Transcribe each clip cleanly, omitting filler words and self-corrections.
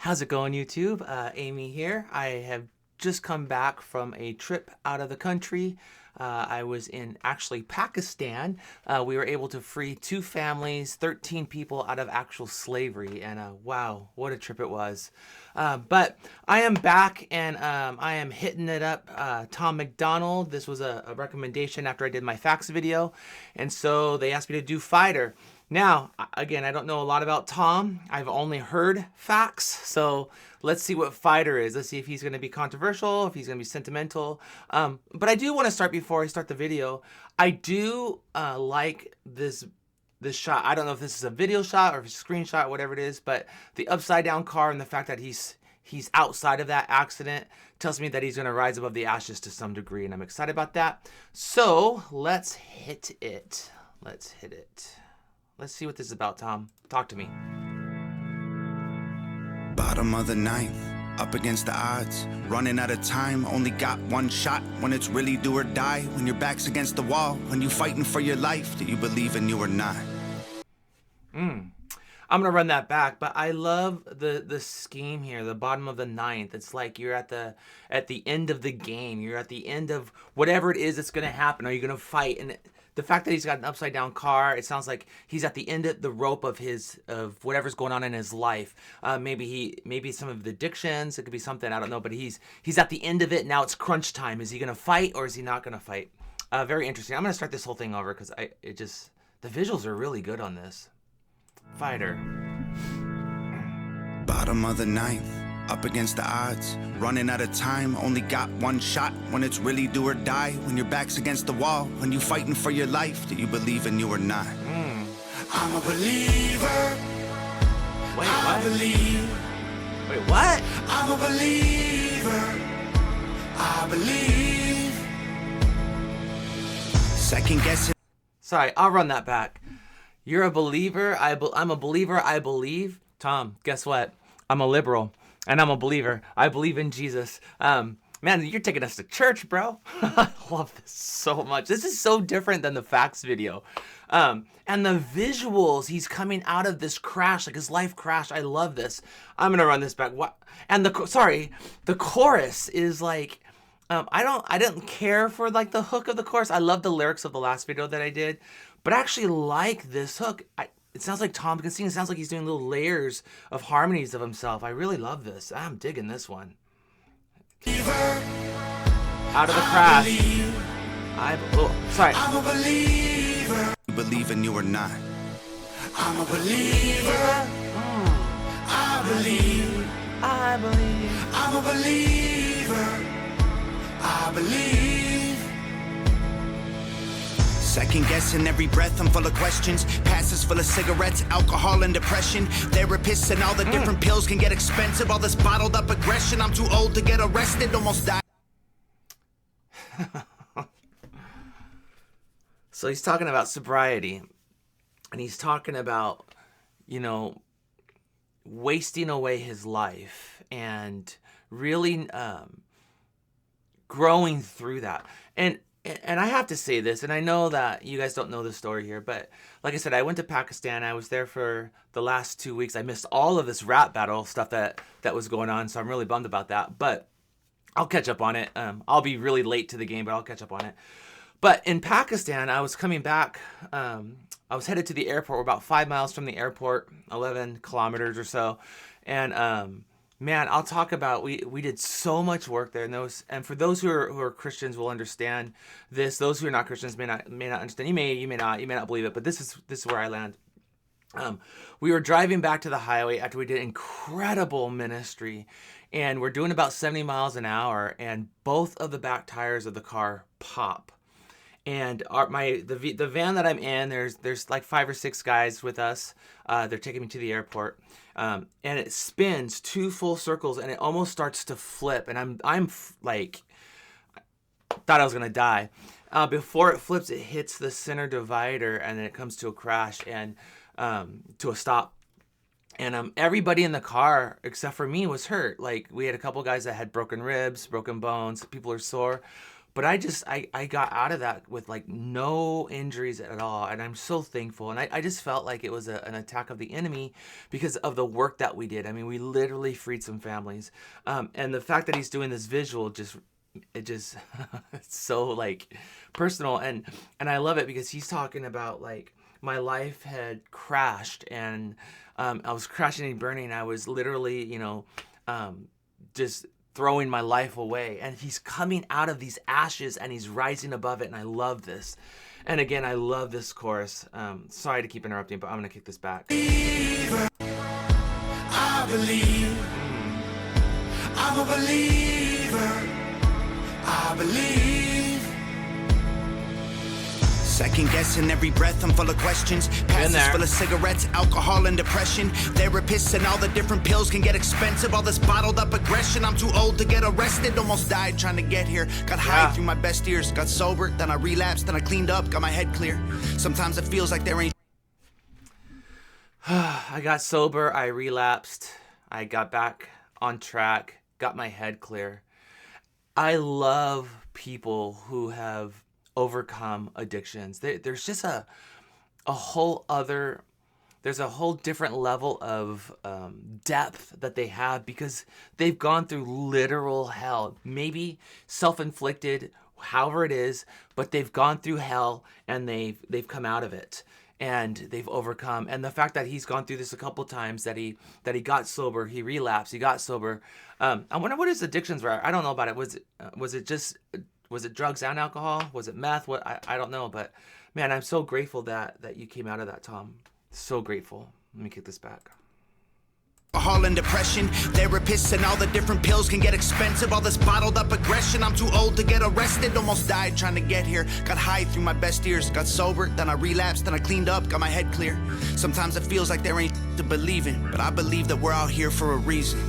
How's it going, YouTube? Amy here. I have just come back from a trip out of the country. I was in actually Pakistan. We were able to free 2 families, 13 people out of actual slavery, and wow, what a trip it was. But I am back and I am hitting it up. Tom McDonald, this was a recommendation after I did my facts video, and so they asked me to do Fighter. Now, again, I don't know a lot about Tom. I've only heard facts, so let's see what Fighter is. Let's see if he's going to be controversial, if he's going to be sentimental. But I do want to start before I start the video. I do like this shot. I don't know if this is a video shot or if it's a screenshot, whatever it is, but the upside down car and the fact that he's outside of that accident tells me that he's going to rise above the ashes to some degree, and I'm excited about that. So let's hit it. Let's hit it. Let's see what this is about, Tom. Talk to me. Bottom of the ninth, up against the odds, running out of time, only got one shot. When it's really do or die, when your back's against the wall, when you fighting for your life, do you believe in you or not? I'm gonna run that back, but I love the scheme here. The bottom of the ninth. It's like you're at the end of the game. You're at the end of whatever it is that's gonna happen. Are you gonna fight? And the fact that he's got an upside down car, it sounds like he's at the end of the rope of whatever's going on in his life. Maybe some of the addictions. It could be something, I don't know. But he's at the end of it. Now it's crunch time. Is he gonna fight or is he not gonna fight? Very interesting. I'm gonna start this whole thing over because the visuals are really good on this. Fighter. Bottom of the ninth, up against the odds, running out of time, only got one shot. When it's really do or die, when your back's against the wall, when you fighting for your life, do you believe in you or not? I'm a believer. Wait, I what? believe. Wait, what? I'm a believer. I believe. Second guessing. Sorry, I'll run that back. You're a believer. I'm a believer. I believe. Tom, guess what? I'm a liberal, and I'm a believer. I believe in Jesus. Man, you're taking us to church, bro. I love this so much. This is so different than the facts video. And the visuals, he's coming out of this crash, like his life crashed. I love this. I'm gonna run this back. What? And the chorus is like, I didn't care for like the hook of the chorus. I love the lyrics of the last video that I did, but I actually like this hook. It sounds like Tom can sing. It sounds like he's doing little layers of harmonies of himself. I really love this. I'm digging this one. Out of the crash. Sorry. I'm a believer. You believe in you or not? I'm a believer. I believe. I believe. I'm a believer. I believe. Second guessing every breath, I'm full of questions. Passes full of cigarettes, alcohol and depression. Therapists and all the different pills can get expensive. All this bottled up aggression, I'm too old to get arrested, almost died. So he's talking about sobriety, and he's talking about, wasting away his life and really growing through that. And I have to say this, and I know that you guys don't know the story here, but like I said, I went to Pakistan. I was there for the last 2 weeks. I missed all of this rap battle stuff that was going on, so I'm really bummed about that. But I'll catch up on it. I'll be really late to the game, but I'll catch up on it. But in Pakistan, I was coming back. I was headed to the airport. We're about 5 miles from the airport, 11 kilometers or so. And man, I'll talk about, we did so much work there. And for those who are Christians will understand this. Those who are not Christians may not understand. You may not believe it, but this is where I land. We were driving back to the highway after we did incredible ministry, and we're doing about 70 miles an hour, and both of the back tires of the car pop. And the van that I'm in, there's like 5 or 6 guys with us. They're taking me to the airport, and it spins 2 full circles, and it almost starts to flip. And I'm like, thought I was gonna die. Before it flips, it hits the center divider, and then it comes to a crash and to a stop. And everybody in the car except for me was hurt. Like, we had a couple guys that had broken ribs, broken bones. People are sore. But I got out of that with like no injuries at all. And I'm so thankful. And I just felt like it was an attack of the enemy because of the work that we did. I mean, we literally freed some families. And the fact that he's doing this visual it's so like personal. And I love it because he's talking about like my life had crashed and I was crashing and burning. I was literally, just throwing my life away, and he's coming out of these ashes and he's rising above it. And I love this. And again, I love this chorus. Sorry to keep interrupting, but I'm gonna kick this back. I believe. I'm a believer. I believe. Second guessing every breath, I'm full of questions. Passes full of cigarettes, alcohol, and depression. Therapists and all the different pills can get expensive. All this bottled up aggression. I'm too old to get arrested. Almost died trying to get here. Got high through my best years. Got sober, then I relapsed, then I cleaned up, got my head clear. Sometimes it feels like there ain't. I got sober, I relapsed, I got back on track, got my head clear. I love people who have overcome addictions. There's just a whole different level of depth that they have because they've gone through literal hell, maybe self-inflicted, however it is, but they've gone through hell and they've come out of it and they've overcome. And the fact that he's gone through this a couple times, that he got sober, he relapsed, he got sober. I wonder what his addictions were. I don't know about it. Was it drugs and alcohol? Was it meth? What? I don't know. But man, I'm so grateful that you came out of that, Tom. So grateful. Let me kick this back. Alcohol and depression. Therapists and all the different pills can get expensive. All this bottled up aggression. I'm too old to get arrested. Almost died trying to get here. Got high through my best years. Got sober, then I relapsed, then I cleaned up, got my head clear. Sometimes it feels like there ain't to believe in, but I believe that we're out here for a reason.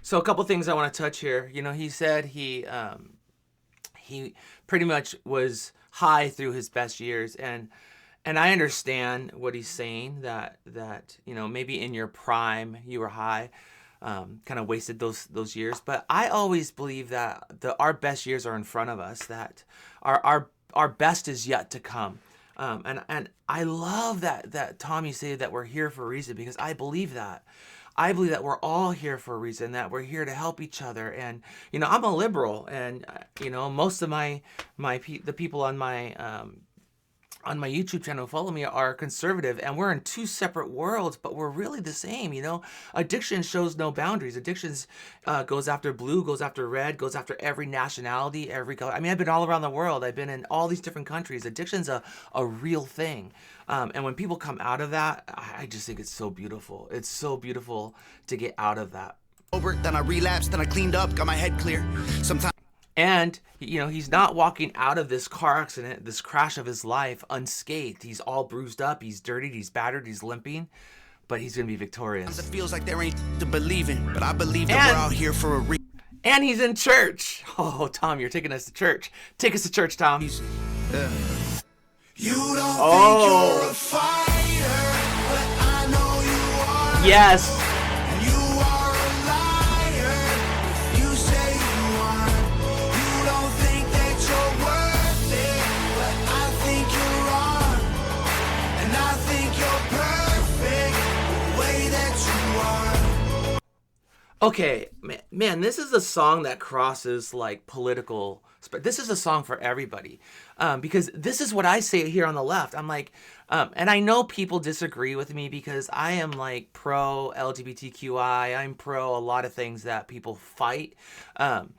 So a couple things I want to touch here. He said he pretty much was high through his best years, and I understand what he's saying, that maybe in your prime you were high, kind of wasted those years. But I always believe that our best years are in front of us, that our best is yet to come. And I love that Tommy said that we're here for a reason, because I believe that. I believe that we're all here for a reason, that we're here to help each other. And, I'm a liberal, and, most of the people on my YouTube channel who follow me are conservative, and we're in two separate worlds, but we're really the same. Addiction shows no boundaries. Addictions goes after blue, goes after red, goes after every nationality, every color. I mean, I've been all around the world. I've been in all these different countries. Addiction's a real thing. And when people come out of that, I just think it's so beautiful. It's so beautiful to get out of that. Then I relapsed, then I cleaned up, got my head clear. Sometimes. And, he's not walking out of this car accident, this crash of his life, unscathed. He's all bruised up, he's dirtied, he's battered, he's limping, but he's going to be victorious. It feels like there ain't to believe in, but I believe that we're out here for a reason. And he's in church. Oh, Tom, you're taking us to church. Take us to church, Tom. You don't think you're a fighter, but I know you are. Yes. You are a liar. You say you are. You don't think that you're worth it, but I think you're wrong. And I think you're perfect the way that you are. Okay, man, this is a song that crosses like political. This is a song for everybody, because this is what I say here on the left. I'm like, and I know people disagree with me because I am like pro LGBTQI. I'm pro a lot of things that people fight, and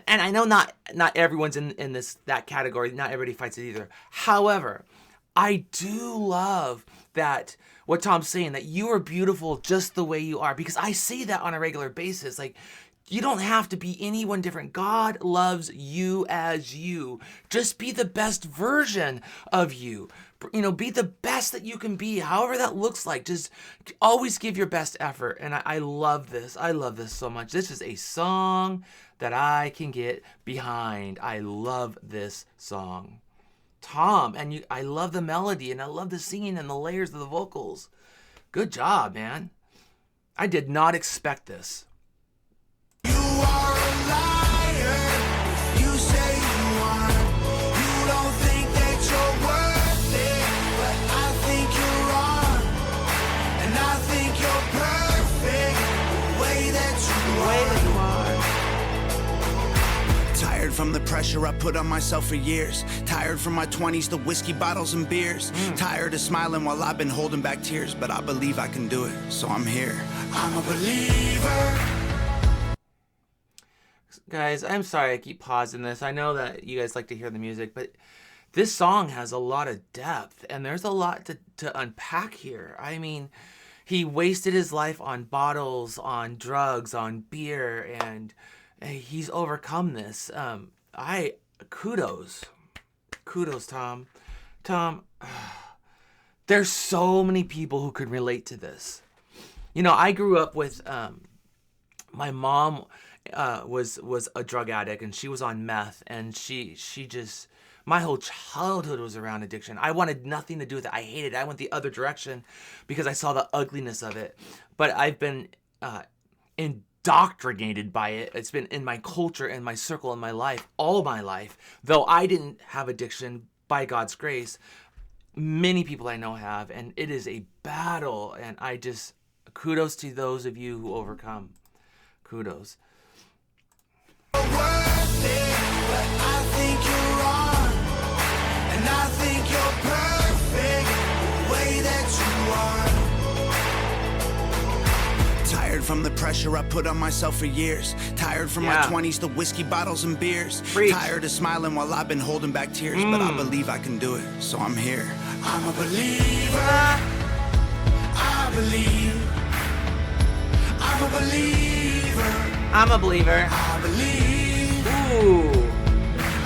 I know not everyone's in that category. Not everybody fights it either. However, I do love that what Tom's saying, that you are beautiful just the way you are, because I see that on a regular basis. Like, you don't have to be anyone different. God loves you as you. Just be the best version of you. Be the best that you can be, however that looks like. Just always give your best effort. And I love this. I love this so much. This is a song that I can get behind. I love this song. Tom, and I love the melody, and I love the singing and the layers of the vocals. Good job, man. I did not expect this. You are a liar. you're perfect the way that you are. Tired from the pressure I put on myself for years. Tired from my 20s, the whiskey bottles and beers. Tired of smiling while I've been holding back tears. But I believe I can do it, so I'm here. I'm a believer. Guys, I'm sorry I keep pausing this. I know that you guys like to hear the music, but this song has a lot of depth, and there's a lot to unpack here. I mean, he wasted his life on bottles, on drugs, on beer, and he's overcome this. Kudos, Tom. There's so many people who could relate to this. You know, I grew up with my mom was a drug addict, and she was on meth, and she just, my whole childhood was around addiction. I wanted nothing to do with it. I hated it. I went the other direction because I saw the ugliness of it. But I've been indoctrinated by it. It's been in my culture, in my circle, in my life, all my life. Though I didn't have addiction, by God's grace, many people I know have, and it is a battle. And I just, kudos to those of you who overcome. Kudos. Worth it, but I think you're wrong, and I think you're perfect the way that you are. Tired from the pressure I put on myself for years. Tired from my 20s, the whiskey bottles and beers. Preach. Tired of smiling while I've been holding back tears. But I believe I can do it, so I'm here. I'm a believer. I believe. I'm a believer. I'm a believer. I believe. Ooh.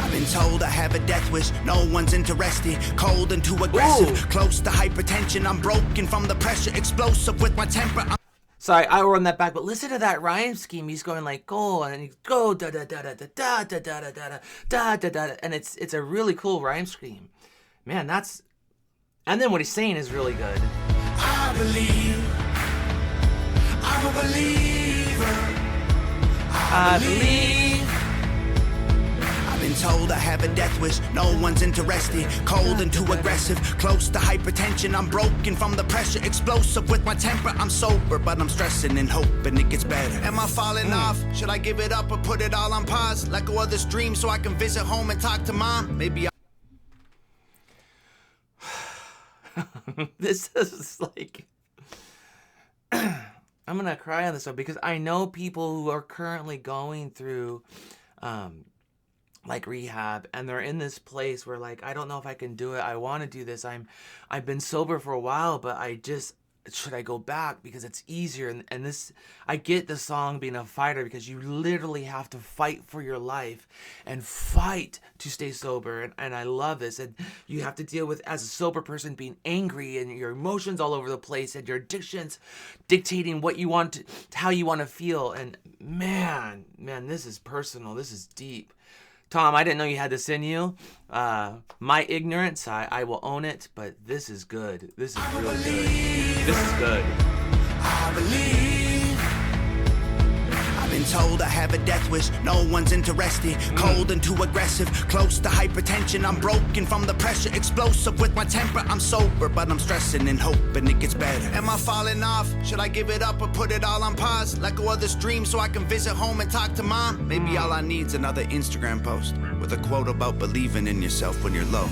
I've been told I have a death wish. No one's interested. Cold and too aggressive. Ooh. Close to hypertension. I'm broken from the pressure. Explosive with my temper. Sorry, I will run that back, but listen to that rhyme scheme. He's going like go, and he go da da da da da da da da da da da da da, and it's a really cool rhyme scheme. Man, that's, and then what he's saying is really good. I believe. I'm a believer. I believe. I've been told I have a death wish. No one's interested. Cold and too aggressive. Close to hypertension. I'm broken from the pressure. Explosive with my temper. I'm sober, but I'm stressing and hoping it gets better. Am I falling off? Should I give it up or put it all on pause? Let go of this dream so I can visit home and talk to mom? Maybe This is like I'm gonna cry on this one because I know people who are currently going through like rehab, and they're in this place where like, I don't know if I can do it. I want to do this. I've been sober for a while, but should I go back because it's easier? And this, I get the song being a fighter because you literally have to fight for your life and fight to stay sober. And I love this. And you have to deal with, as a sober person, being angry and your emotions all over the place and your addictions dictating what you want to, how you want to feel. And man, this is personal. This is deep. Tom, I didn't know you had this in you. My ignorance, I will own it, but this is good. This is really good. This is good. I believe. I've been told I have a death wish. No one's interested. Cold and too aggressive. Close to hypertension. I'm broken from the pressure. Explosive with my temper. I'm sober, but I'm stressing and hoping it gets better. Am I falling off? Should I give it up or put it all on pause? Let go of this dream so I can visit home and talk to mom? Maybe all I need's another Instagram post with a quote about believing in yourself when you're low.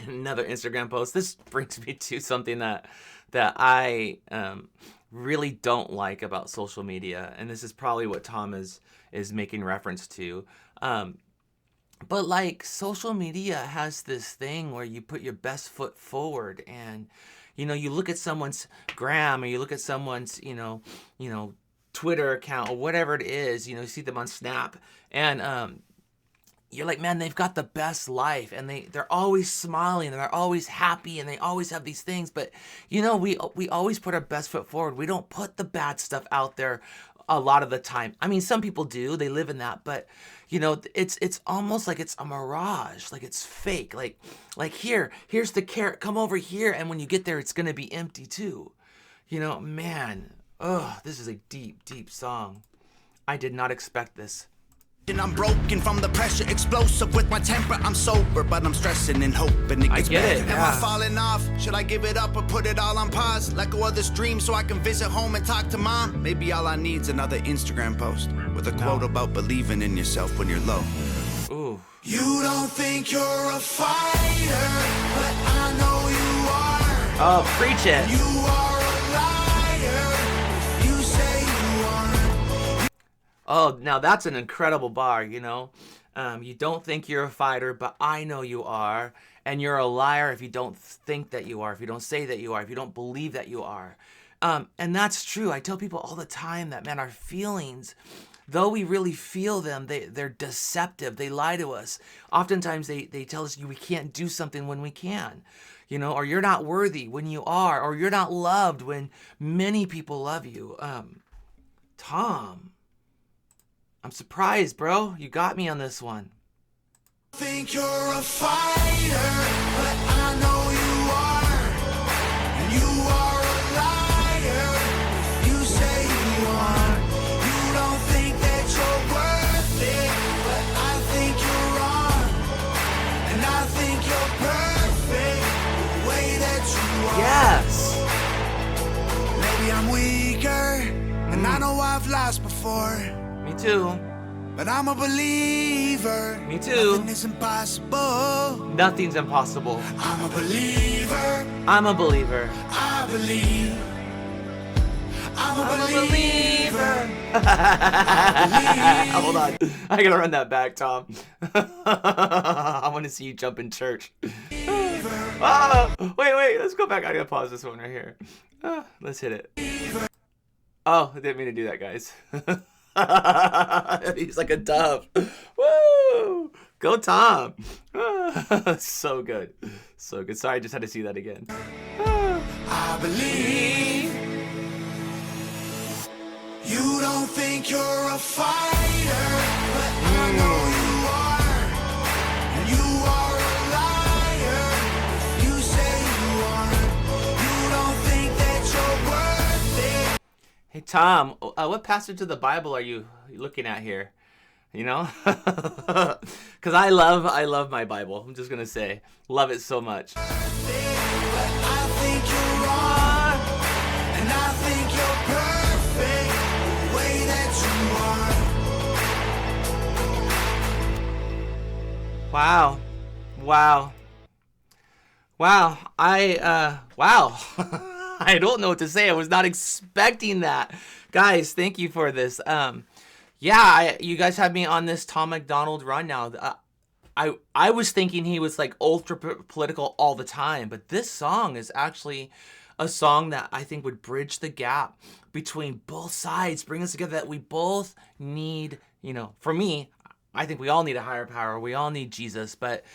Another Instagram post. This brings me to something that I really don't like about social media, and this is probably what Tom is making reference to. But like, social media has this thing where you put your best foot forward, and you know, you look at someone's gram, or you look at someone's you know Twitter account or whatever it is. You know, you see them on Snap, and you're like, man, they've got the best life, and they're always smiling, and they're always happy, and they always have these things. But you know, we always put our best foot forward. We don't put the bad stuff out there a lot of the time. I mean, some people do, they live in that, but you know, it's almost like it's a mirage, like it's fake. Like here's the carrot, come over here, and when you get there, it's gonna be empty too. You know, man, this is a deep, deep song. I did not expect this. And I'm broken from the pressure, explosive with my temper. I'm sober, but I'm stressing and hoping it I gets get better. it, Am yeah. I falling off? Should I give it up or put it all on pause? Let go of this dream so I can visit home and talk to mom? Maybe all I need's another Instagram post with a quote about believing in yourself when you're low. Ooh. You don't think you're a fighter, but I know you are. Oh, preach it. You are a liar. You say you aren't. Oh, now that's an incredible bar, you know. You don't think you're a fighter, but I know you are. And you're a liar if you don't think that you are, if you don't say that you are, if you don't believe that you are. And that's true. I tell people all the time that, man, our feelings, though we really feel them, they're deceptive. They lie to us. Oftentimes they tell us we can't do something when we can, you know, or you're not worthy when you are, or you're not loved when many people love you. Tom, I'm surprised, bro. You got me on this one. Think you're a fighter, but I know you are. And you are a liar. You say you are. You don't think that you're worth it, but I think you're wrong. And I think you're perfect the way that you are. Yes. Maybe I'm weaker, and I know I've lost before. Me too. But I'm a believer. Me too. Nothing is impossible. Nothing's impossible. I'm a believer. I'm a believer. I believe. I'm a believer. Hold on. I gotta run that back, Tom. I want to see you jump in church. Wait. Let's go back. I gotta pause this one right here. Let's hit it. Oh, I didn't mean to do that, guys. He's like a dove. Woo! Go Tom. So good. So good. Sorry, I just had to see that again. I believe. You don't think you're a fighter, but I know you are. And you are a liar. You say you aren't. You don't think that you're worth it. Hey Tom, what passage of the Bible are you looking at here? You know, because I love my Bible. I'm just gonna say, love it so much. But I think you're wrong, and I think you're perfect the way that you are. Wow. Wow. I don't know what to say. I was not expecting that. Guys, thank you for this. You guys have me on this Tom McDonald run now. I was thinking he was like ultra political all the time, but this song is actually a song that I think would bridge the gap between both sides, bring us together, that we both need, you know, for me, I think we all need a higher power. We all need Jesus, but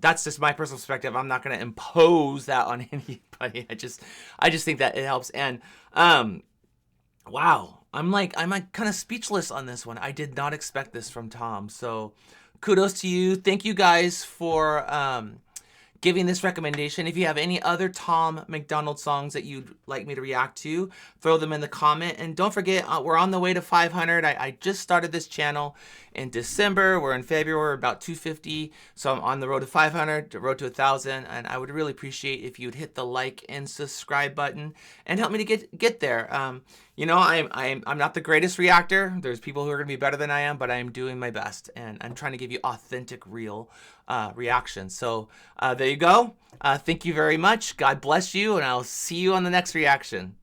that's just my personal perspective. I'm not going to impose that on anybody. I just think that it helps. And wow, I'm like kind of speechless on this one. I did not expect this from Tom. So kudos to you. Thank you guys for giving this recommendation. If you have any other Tom McDonald songs that you'd like me to react to, throw them in the comment. And don't forget, we're on the way to 500. I just started this channel in December. We're in February, about 250. So I'm on the road to 500, the road to 1,000. And I would really appreciate if you'd hit the like and subscribe button and help me to get there. You know, I'm not the greatest reactor. There's people who are going to be better than I am, but I am doing my best. And I'm trying to give you authentic, real reactions. So there you go. Thank you very much. God bless you. And I'll see you on the next reaction.